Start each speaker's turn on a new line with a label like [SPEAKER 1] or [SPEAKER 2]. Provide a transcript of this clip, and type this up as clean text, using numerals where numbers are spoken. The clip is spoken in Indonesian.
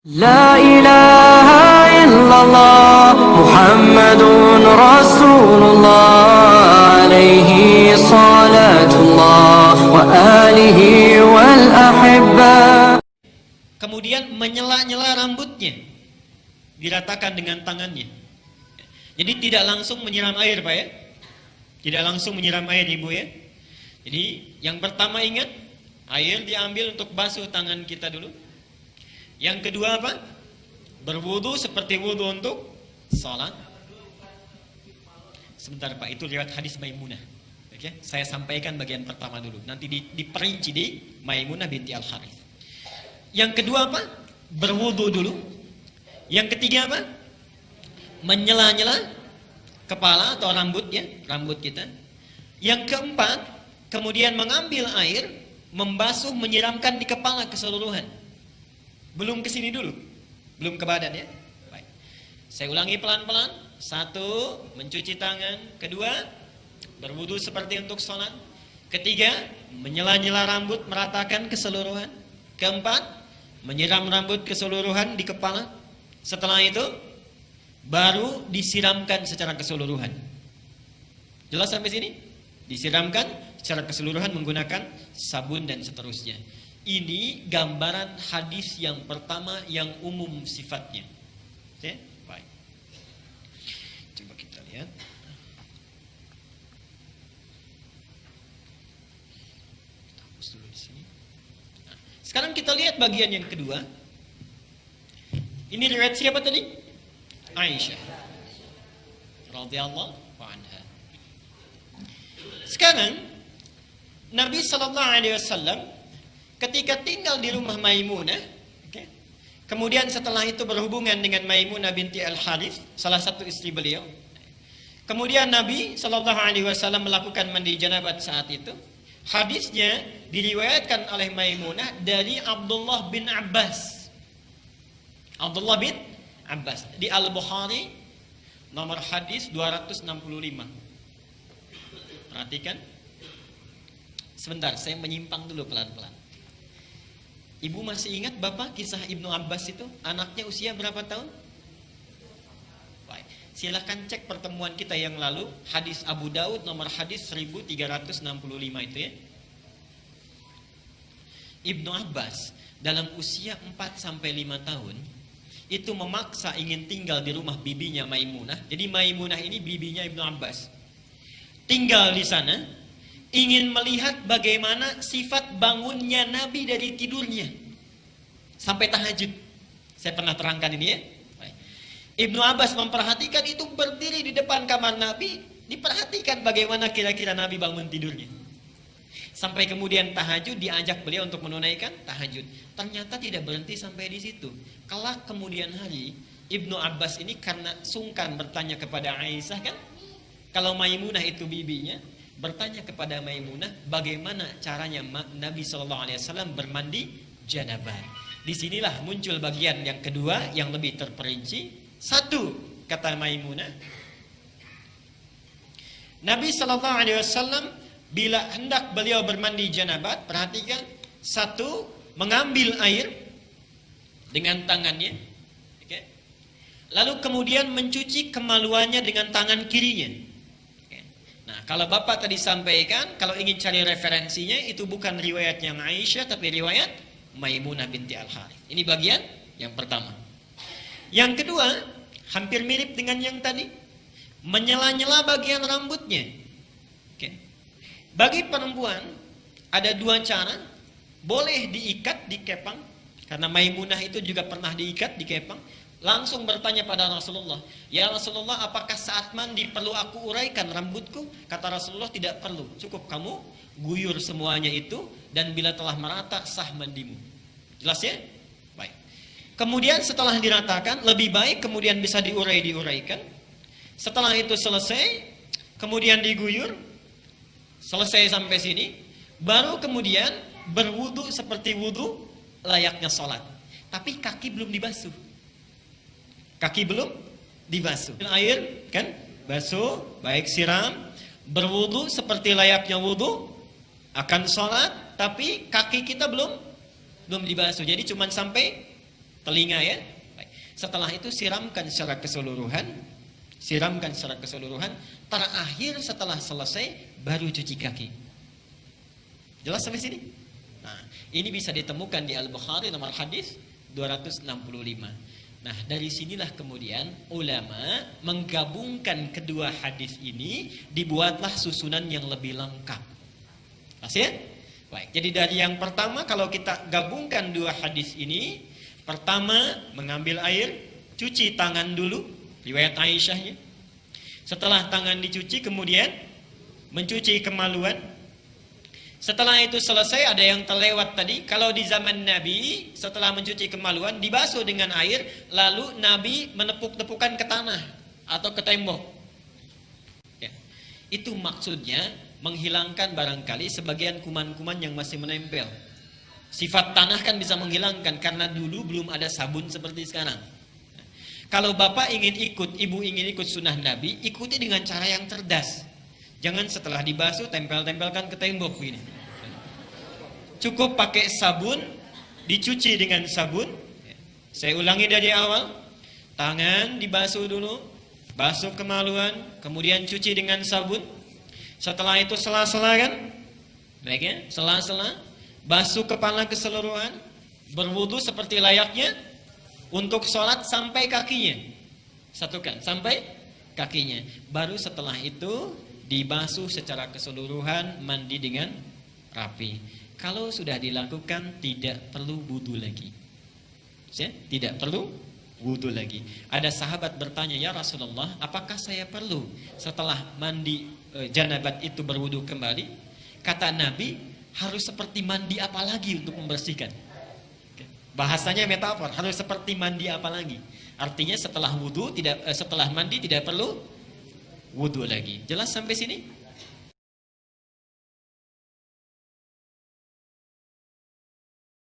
[SPEAKER 1] لا إله إلا الله محمد رسول الله عليه صلاة الله وآله والأحبة.
[SPEAKER 2] Kemudian menyela-nyela rambutnya, diratakan dengan tangannya. Jadi tidak langsung menyiram air, Pak ya. Tidak langsung menyiram air, Ibu ya. Jadi yang pertama ingat, air diambil untuk basuh tangan kita dulu. Yang kedua apa? Berwudu seperti wudu untuk salat. Sebentar Pak, itu lewat hadis Maimunah. Oke, saya sampaikan bagian pertama dulu. Nanti diperinci di Maimunah binti Al-Harith. Yang kedua apa? Berwudu dulu. Yang ketiga apa? Menyela-nyela kepala atau rambut ya, rambut kita. Yang keempat, kemudian mengambil air, membasuh, menyiramkan di kepala keseluruhan. Belum ke sini dulu, belum ke badan ya. Baik. Saya ulangi pelan-pelan. Satu, mencuci tangan. Kedua, berwudu seperti untuk sholat. Ketiga, menyela-nyela rambut, meratakan keseluruhan. Keempat, menyiram rambut keseluruhan di kepala. Setelah itu, baru disiramkan secara keseluruhan. Jelas sampai sini? Disiramkan secara keseluruhan menggunakan sabun dan seterusnya. Ini gambaran hadis yang pertama yang umum sifatnya. Oke, baik. Coba kita lihat. Kita hapus dulu di sini. Nah, sekarang kita lihat bagian yang kedua. Ini riwayat siapa tadi? Aisyah radhiyallahu anha. Sekarang Nabi sallallahu alaihi wasallam ketika tinggal di rumah Maimunah, okay, kemudian setelah itu berhubungan dengan Maimunah binti Al-Harith, salah satu istri beliau. Kemudian Nabi Shallallahu Alaihi Wasallam melakukan mandi janabat saat itu. Hadisnya diriwayatkan oleh Maimunah dari Abdullah bin Abbas. Abdullah bin Abbas di Al-Bukhari nomor hadis 265. Perhatikan. Sebentar, saya menyimpang dulu pelan-pelan. Ibu masih ingat Bapak kisah Ibnu Abbas itu? Anaknya usia berapa tahun? Baik. Silakan cek pertemuan kita yang lalu, hadis Abu Daud nomor hadis 1365 itu ya. Ibnu Abbas dalam usia 4-5 tahun itu memaksa ingin tinggal di rumah bibinya Maimunah. Jadi Maimunah ini bibinya Ibnu Abbas. Tinggal di sana, ingin melihat bagaimana sifat bangunnya Nabi dari tidurnya sampai tahajud. Saya pernah terangkan ini ya. Ibnu Abbas memperhatikan itu, berdiri di depan kamar Nabi, diperhatikan bagaimana kira-kira Nabi bangun tidurnya. Sampai kemudian tahajud, diajak beliau untuk menunaikan tahajud. Ternyata tidak berhenti sampai di situ. Kelak kemudian hari, Ibnu Abbas ini karena sungkan bertanya kepada Aisyah kan, kalau Maimunah itu bibinya, bertanya kepada Maimunah bagaimana caranya Nabi SAW bermandi janabah. Disinilah muncul bagian yang kedua yang lebih terperinci. Satu, kata Maimunah, Nabi SAW bila hendak beliau bermandi janabat, perhatikan, satu, mengambil air dengan tangannya, okay. Lalu kemudian mencuci kemaluannya dengan tangan kirinya. Nah, kalau Bapak tadi sampaikan, kalau ingin cari referensinya, itu bukan riwayat yang Aisyah, tapi riwayat Maimunah binti Al-Harith. Ini bagian yang pertama. Yang kedua, hampir mirip dengan yang tadi. Menyela-nyela bagian rambutnya. Oke. Bagi perempuan, ada dua cara. Boleh diikat, dikepang. Karena Maimunah itu juga pernah diikat, dikepang. Langsung bertanya pada Rasulullah, ya Rasulullah, apakah saat mandi perlu aku uraikan rambutku? Kata Rasulullah, tidak perlu, cukup kamu guyur semuanya itu, dan bila telah merata sah mandimu. Jelas ya? Baik. Kemudian setelah diratakan, lebih baik kemudian bisa diuraikan. Setelah itu selesai, kemudian diguyur, selesai sampai sini, baru kemudian berwudu seperti wudu layaknya sholat. Tapi kaki belum dibasuh. Kaki belum dibasuh. Air kan, basuh, baik siram, berwudu seperti layaknya wudu, akan sholat, tapi kaki kita belum dibasuh. Jadi cuma sampai telinga ya. Baik. Setelah itu siramkan secara keseluruhan. Terakhir setelah selesai baru cuci kaki. Jelas sampai sini? Nah, ini bisa ditemukan di Al-Bukhari nomor hadis 265. Nah, dari sinilah kemudian ulama menggabungkan kedua hadis ini, dibuatlah susunan yang lebih lengkap. Masih? Baik, jadi dari yang pertama kalau kita gabungkan dua hadis ini, pertama mengambil air, cuci tangan dulu, riwayat Aisyahnya. Setelah tangan dicuci kemudian mencuci kemaluan. Setelah itu selesai, ada yang terlewat tadi. Kalau di zaman Nabi, setelah mencuci kemaluan, dibasuh dengan air, lalu Nabi menepuk-tepukan ke tanah atau ke tembok. Ya. Itu maksudnya menghilangkan barangkali sebagian kuman-kuman yang masih menempel. Sifat tanah kan bisa menghilangkan, karena dulu belum ada sabun seperti sekarang. Kalau bapak ingin ikut, ibu ingin ikut sunnah Nabi, ikuti dengan cara yang cerdas. Jangan setelah dibasuh tempel-tempelkan ke tembok begini. Cukup pakai sabun, dicuci dengan sabun. Saya ulangi dari awal. Tangan dibasuh dulu, basuh kemaluan, kemudian cuci dengan sabun. Setelah itu sela-sela kan? Baik ya, sela-sela, basuh kepala keseluruhan, berwudu seperti layaknya untuk sholat sampai kakinya. Satukan, sampai kakinya. Baru setelah itu dibasuh secara keseluruhan, mandi dengan rapi. Kalau sudah dilakukan, tidak perlu wudu lagi. Ya, tidak perlu wudu lagi. Ada sahabat bertanya, ya Rasulullah, apakah saya perlu setelah mandi janabat itu berwudu kembali? Kata Nabi, harus seperti mandi apa lagi untuk membersihkan? Bahasanya metafor, harus seperti mandi apa lagi? Artinya setelah wudu setelah mandi tidak perlu wudu lagi. Jelas sampai sini?